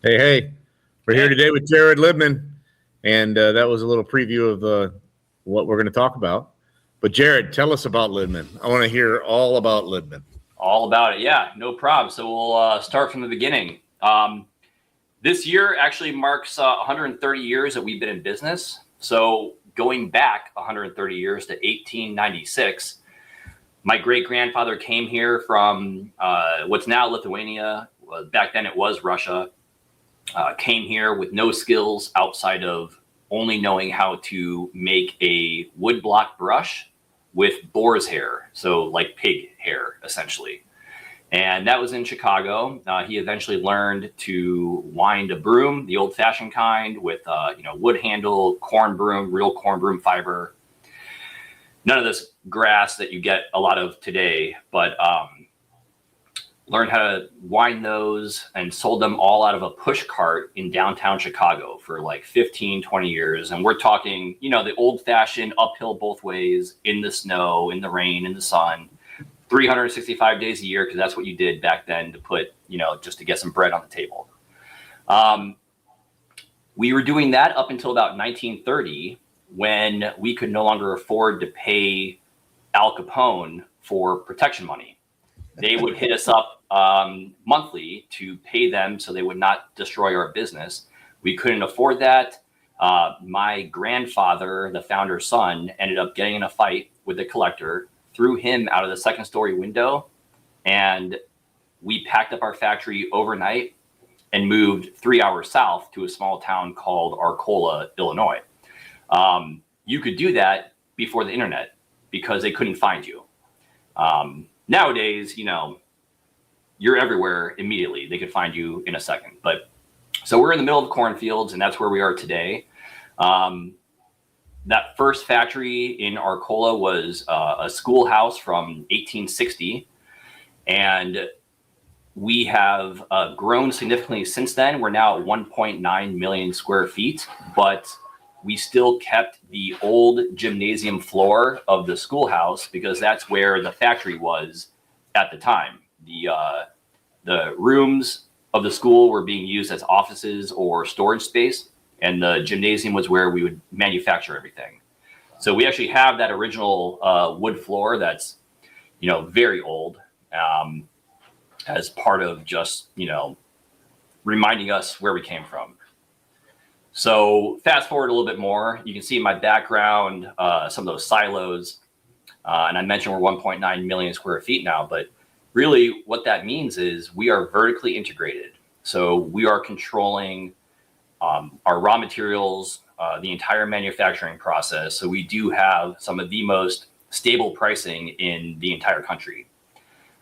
Hey, we're here today with Jared Libman, and that was a little preview of what we're going to talk about. But Jared, tell us about Libman. I want to hear all about Libman. All about it, yeah, no problem. So we'll start from the beginning. This year actually marks 130 years that we've been in business. So going back 130 years to 1896, my great-grandfather came here from what's now Lithuania. Back then it was Russia. Came here with no skills outside of only knowing how to make a woodblock brush with boar's hair, so like pig hair, essentially. And that was in Chicago. He eventually learned to wind a broom, the old-fashioned kind, with wood handle, corn broom, real corn broom fiber. None of this grass that you get a lot of today, but learned how to wind those and sold them all out of a push cart in downtown Chicago for like 15, 20 years. And we're talking, the old fashioned uphill both ways, in the snow, in the rain, in the sun, 365 days a year, because that's what you did back then to put, just to get some bread on the table. We were doing that up until about 1930, when we could no longer afford to pay Al Capone for protection money. They would hit us up monthly to pay them so they would not destroy our business. We couldn't afford that. My grandfather, the founder's son, ended up getting in a fight with the collector, threw him out of the second-story window, and we packed up our factory overnight and moved 3 hours south to a small town called Arcola, Illinois. You could do that before the internet because they couldn't find you. Nowadays, you're everywhere immediately. They could find you in a second. But so we're in the middle of cornfields, and that's where we are today. That first factory in Arcola was a schoolhouse from 1860, and we have grown significantly since then. We're now at 1.9 million square feet, but we still kept the old gymnasium floor of the schoolhouse because that's where the factory was at the time. The rooms of the school were being used as offices or storage space, and the gymnasium was where we would manufacture everything. So we actually have that original wood floor that's, very old, as part of just, reminding us where we came from. So fast forward a little bit more, you can see in my background some of those silos, and I mentioned we're 1.9 million square feet now, but really what that means is we are vertically integrated. So we are controlling our raw materials, the entire manufacturing process. So we do have some of the most stable pricing in the entire country.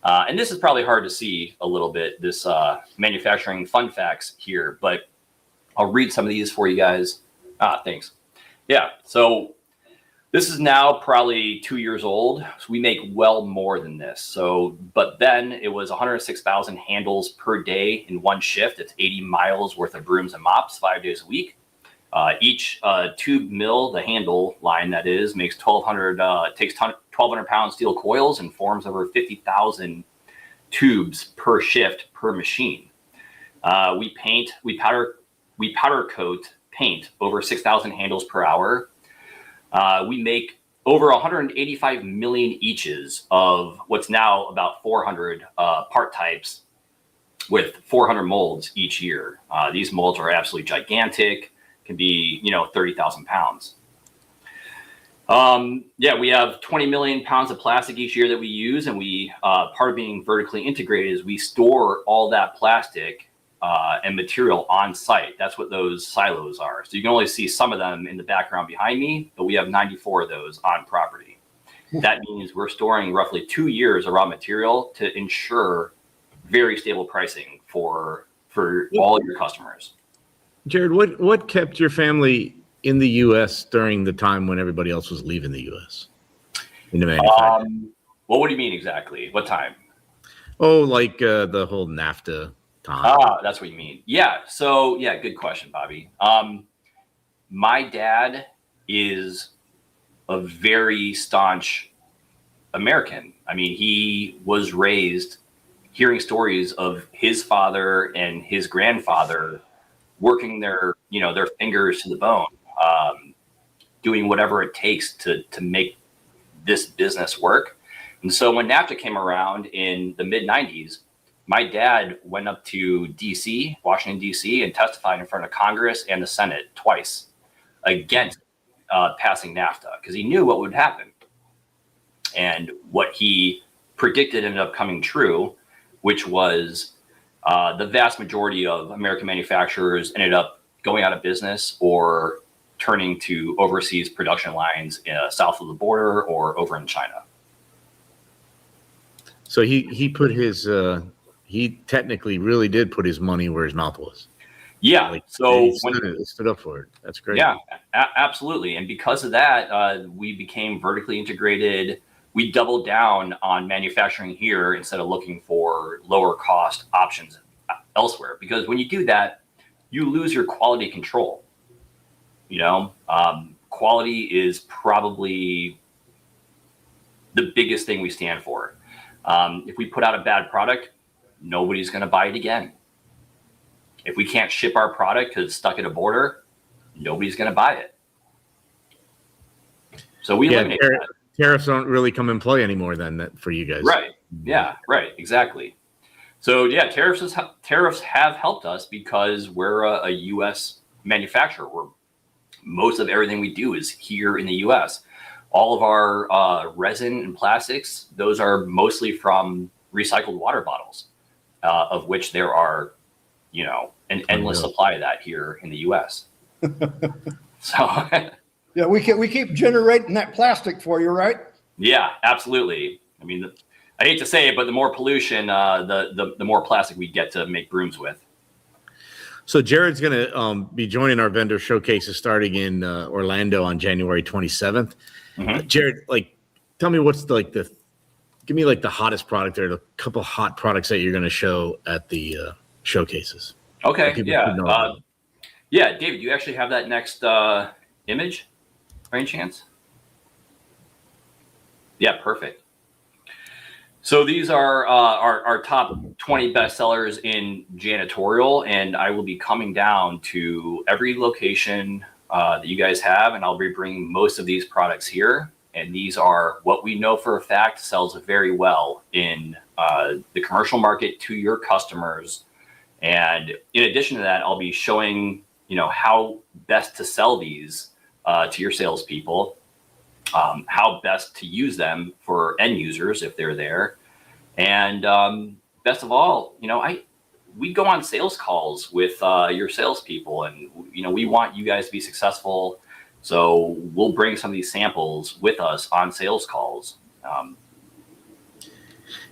And this is probably hard to see a little bit, this manufacturing fun facts here, but I'll read some of these for you guys. Thanks. Yeah, so this is now probably 2 years old. So we make well more than this. So, but then it was 106,000 handles per day in one shift. It's 80 miles worth of brooms and mops, 5 days a week. Each tube mill, the handle line that is, makes 1,200, takes 1,200 pound steel coils and forms over 50,000 tubes per shift per machine. We powder coat paint over 6,000 handles per hour. We make over 185 million eaches of what's now about 400 part types with 400 molds each year. These molds are absolutely gigantic, can be, 30,000 pounds. We have 20 million pounds of plastic each year that we use, and part of being vertically integrated is we store all that plastic and material on site. That's what those silos are. So you can only see some of them in the background behind me, but we have 94 of those on property. That means we're storing roughly 2 years of raw material to ensure very stable pricing for all your customers. Jared, what kept your family in the U.S. during the time when everybody else was leaving the U.S. in the manufacturing? Well, what do you mean exactly? What time? Oh, like the whole NAFTA time. That's what you mean. Yeah. So yeah, good question, Bobby. My dad is a very staunch American. I mean, he was raised hearing stories of his father and his grandfather working their fingers to the bone, doing whatever it takes to make this business work. And so when NAFTA came around in the mid 90s, my dad went up to DC, Washington, DC, and testified in front of Congress and the Senate twice against passing NAFTA, because he knew what would happen. And what he predicted ended up coming true, which was the vast majority of American manufacturers ended up going out of business or turning to overseas production lines south of the border or over in China. So he put his he technically really did put his money where his mouth was. Yeah. Like, So he stood up for it. That's great. Yeah, absolutely. And because of that, we became vertically integrated. We doubled down on manufacturing here instead of looking for lower cost options elsewhere. Because when you do that, you lose your quality control. Quality is probably the biggest thing we stand for. If we put out a bad product, nobody's going to buy it again. If we can't ship our product because it's stuck at a border, nobody's going to buy it. So we eliminate that. Tariffs don't really come in play anymore then for you guys. Right. Yeah, right. Exactly. So yeah, tariffs have helped us because we're a U.S. manufacturer. Most of everything we do is here in the U.S. All of our resin and plastics, those are mostly from recycled water bottles, of which there are, an endless supply of that here in the U.S. So yeah, we keep generating that plastic for you, right? Yeah, absolutely. I mean, I hate to say it, but the more pollution, the more plastic we get to make brooms with. So Jared's going to be joining our vendor showcases starting in Orlando on January 27th. Mm-hmm. Jared, tell me what's give me the hottest product or the couple hot products that you're going to show at the showcases. Okay. Yeah. Yeah. David, do you actually have that next image by any chance? Yeah. Perfect. So these are our top 20 bestsellers in janitorial, and I will be coming down to every location that you guys have, and I'll be bringing most of these products here. And these are what we know for a fact sells very well in the commercial market to your customers. And in addition to that, I'll be showing how best to sell these to your salespeople. How best to use them for end users if they're there. And best of all, we go on sales calls with your salespeople, and we want you guys to be successful. So we'll bring some of these samples with us on sales calls.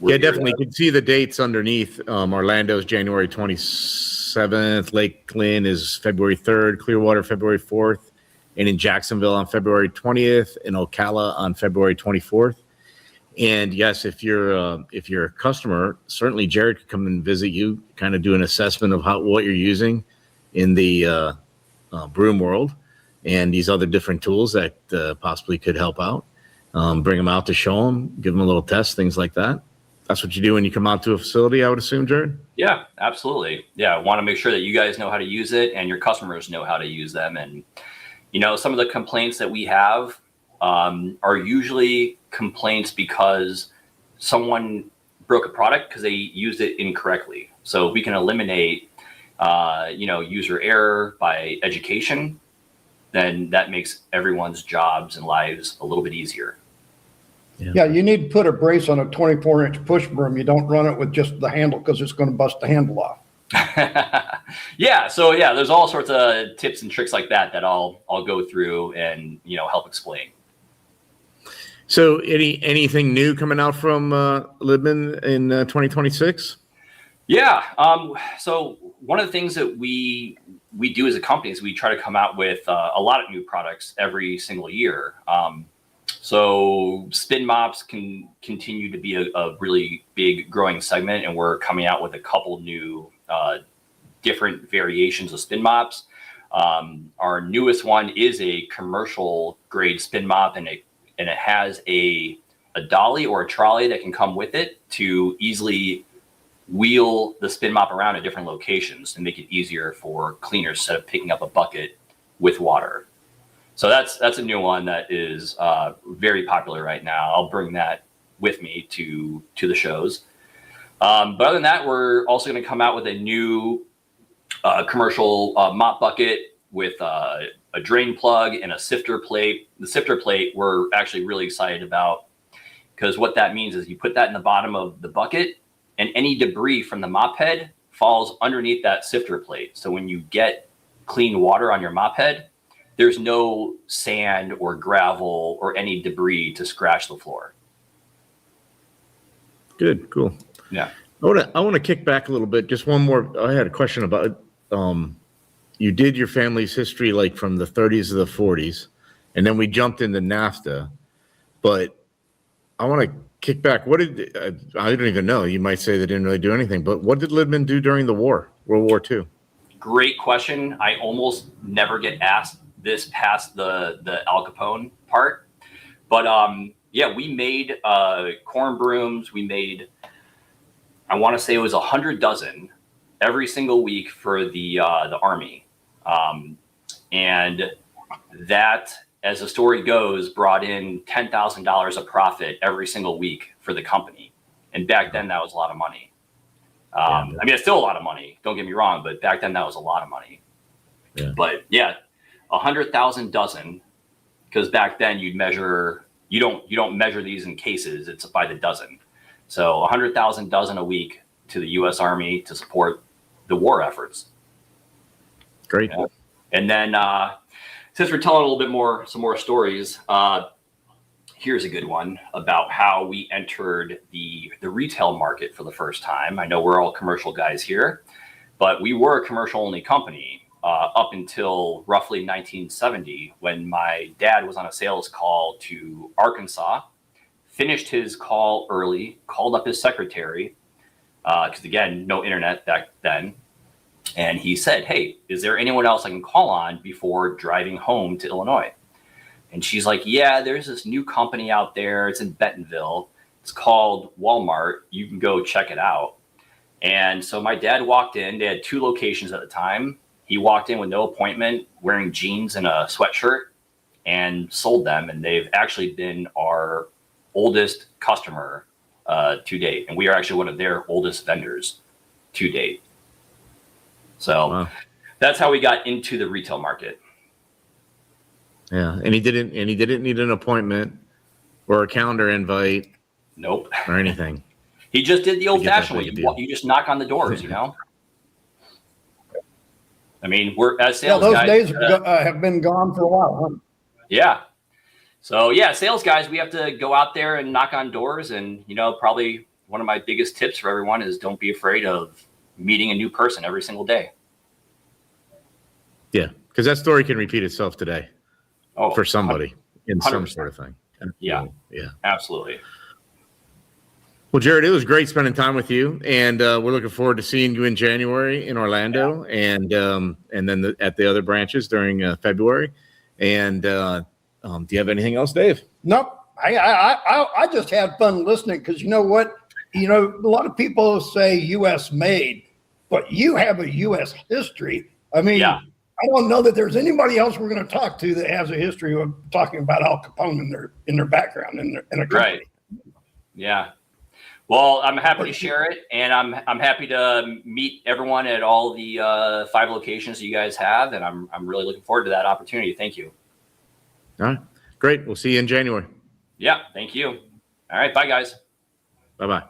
Yeah, definitely. You can see the dates underneath. Orlando's January 27th. Lakeland is February 3rd. Clearwater February 4th. And in Jacksonville on February 20th. And Ocala on February 24th. And yes, if you're a customer, certainly Jared could come and visit you, kind of do an assessment of what you're using in the broom world and these other different tools that possibly could help out. Bring them out to show them, give them a little test, things like that. That's what you do when you come out to a facility, I would assume, Jared? Yeah, absolutely. Yeah, I want to make sure that you guys know how to use it and your customers know how to use them. And, some of the complaints that we have are usually complaints because someone broke a product because they used it incorrectly. So if we can eliminate, user error by education, then that makes everyone's jobs and lives a little bit easier. Yeah, you need to put a brace on a 24-inch push broom. You don't run it with just the handle because it's going to bust the handle off. Yeah. So yeah, there's all sorts of tips and tricks like that I'll go through and help explain. So anything new coming out from Libman in 2026? Yeah. So one of the things that we do as a company is we try to come out with a lot of new products every single year. So spin mops can continue to be a really big growing segment, and we're coming out with a couple new different variations of spin mops. Our newest one is a commercial grade spin mop, and it has a dolly or a trolley that can come with it to easily wheel the spin mop around at different locations to make it easier for cleaners instead of picking up a bucket with water. So that's a new one that is very popular right now. I'll bring that with me to the shows. But other than that, we're also going to come out with a new commercial mop bucket with a drain plug and a sifter plate. The sifter plate we're actually really excited about, because what that means is you put that in the bottom of the bucket, and any debris from the mop head falls underneath that sifter plate. So when you get clean water on your mop head, there's no sand or gravel or any debris to scratch the floor. Good, cool. Yeah. I want to kick back a little bit. Just one more. I had a question about you did your family's history like from the 30s to the 40s, and then we jumped into NAFTA. But I want to kick back. What did I don't even know. You might say they didn't really do anything, but what did Libman do during the war, World War II? Great question. I almost never get asked this past the Al Capone part, but yeah, we made corn brooms. We made, I want to say it was 100 dozen every single week for the Army, and that, as the story goes, brought in $10,000 of profit every single week for the company. And back then, that was a lot of money. I mean, it's still a lot of money. Don't get me wrong, but back then that was a lot of money. Yeah. But yeah, 100,000 dozen, because back then you don't measure these in cases; it's by the dozen. So 100,000 dozen a week to the U.S. Army to support the war efforts. Great. Yeah. And then since we're telling a little bit some more stories, here's a good one about how we entered the retail market for the first time. I know we're all commercial guys here, but we were a commercial only company up until roughly 1970, when my dad was on a sales call to Arkansas, finished his call early, called up his secretary, because again, no internet back then. And he said, "Hey, is there anyone else I can call on before driving home to Illinois?" And she's like, "Yeah, there's this new company out there. It's in Bentonville. It's called Walmart. You can go check it out." And so my dad walked in. They had 2 locations at the time. He walked in with no appointment, wearing jeans and a sweatshirt, and sold them. And they've actually been our oldest customer to date. And we are actually one of their oldest vendors to date. So That's how we got into the retail market. Yeah, and he didn't need an appointment or a calendar invite. Nope. Or anything. He just did the old-fashioned way. You just knock on the doors, you know. I mean, we're as sales those guys. Days have been gone for a while. Huh? Yeah. So yeah, sales guys, we have to go out there and knock on doors, and probably one of my biggest tips for everyone is don't be afraid of meeting a new person every single day. Yeah, because that story can repeat itself today. Oh, for somebody in 100%. some sort of thing. Yeah, absolutely. Well, Jared, it was great spending time with you, and we're looking forward to seeing you in January in Orlando, and then at the other branches during February. And do you have anything else, Dave? Nope. I just had fun listening, because you know what? A lot of people say U.S. made, but you have a U.S. history. I mean, I don't know that there's anybody else we're going to talk to that has a history of talking about Al Capone in their background in a company. Right. Yeah. Well, I'm happy to share it, and I'm happy to meet everyone at all the 5 locations you guys have, and I'm really looking forward to that opportunity. Thank you. All right. Great. We'll see you in January. Yeah. Thank you. All right. Bye, guys. Bye-bye.